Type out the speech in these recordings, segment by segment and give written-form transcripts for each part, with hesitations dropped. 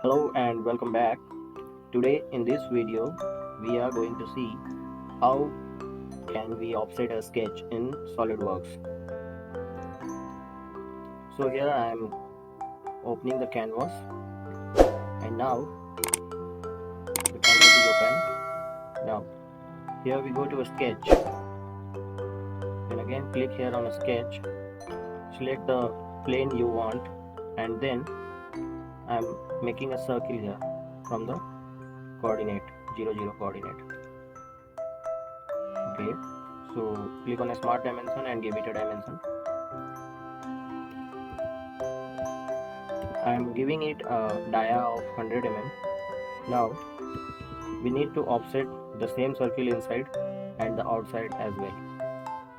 Hello and welcome back. Today in this video we are going to see how can we offset a sketch in SolidWorks. So here I am opening the canvas and now the canvas is open. Now here we go to a sketch and again click here on a sketch, select the plane you want and then I am making a circle here from the coordinate 0 0 coordinate. Okay, so click on a smart dimension and give it a dimension. I am giving it a dia of 100 mm. Now we need to offset the same circle inside and the outside as well.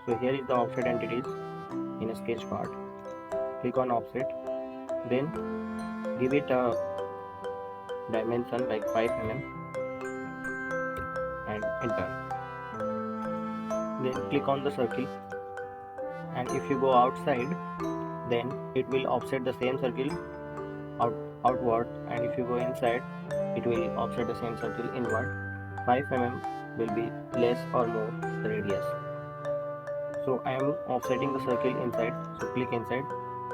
So here is the offset entities in a sketch part. Click on offset, then give it a dimension like 5 mm and enter. Then click on the circle, and if you go outside then it will offset the same circle outward, and if you go inside it will offset the same circle inward. 5 mm will be less or more the radius. So I am offsetting the circle inside, so click inside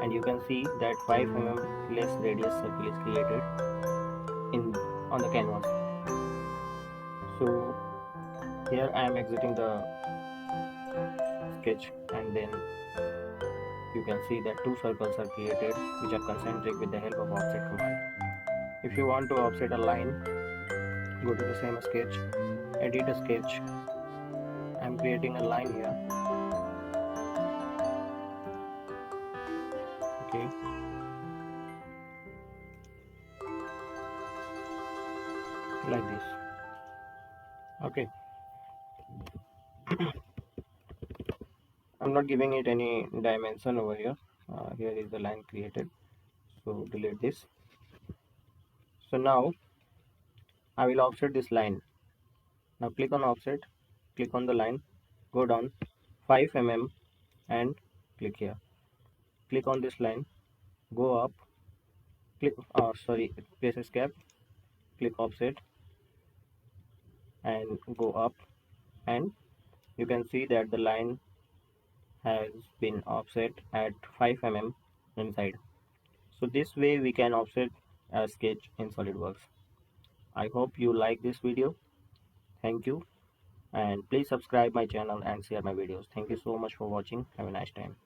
and you can see that 5 mm less radius circle is created on the canvas. So here I am exiting the sketch and then you can see that two circles are created which are concentric with the help of offset command. If you want to offset a line, go to the same sketch, edit a sketch. I am creating a line here. Okay, like this. Okay, I'm not giving it any dimension over here. Here is the line created, so delete this. So now I will offset this line. Now click on offset, click on the line, go down 5 mm and click here. Click on this line, go up, click press escape, click offset and go up, and you can see that the line has been offset at 5 mm inside. So this way we can offset a sketch in SolidWorks. I hope you like this video. Thank you, and please subscribe my channel and share my videos. Thank you so much for watching. Have a nice time.